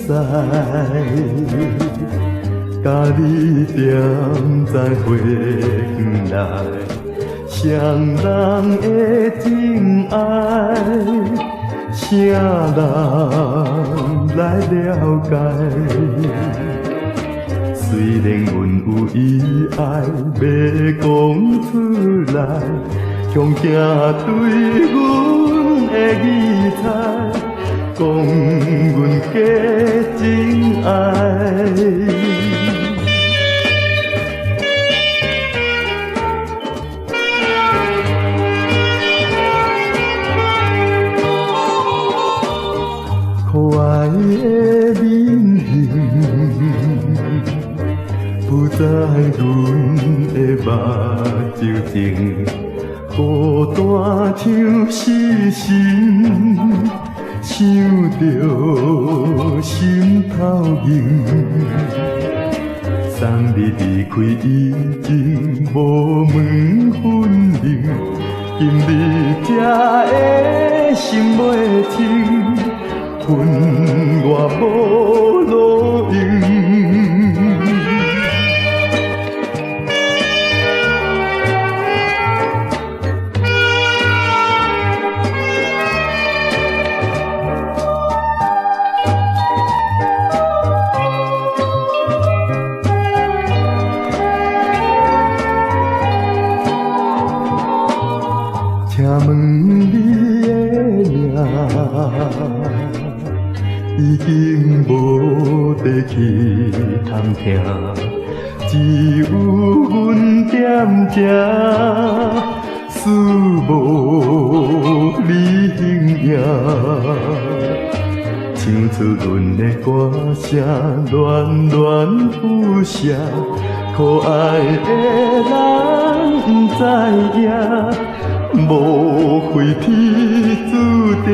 甲你踮在花园内，谁人的真爱，谁人来了解？虽然阮有意爱要讲出来，恐惊对阮的疑猜，讲阮假真爱。可爱的面形，不知阮的目睭前，孤单像失神，想着心头硬。送你离开以前，无问分明，今日这的心袂清。恨我无路用，请问你的名？已经无地去探听，只有阮踮这，思无你形影。唱出阮的歌声，暖暖辐射，可爱的人不知影，无非天注定。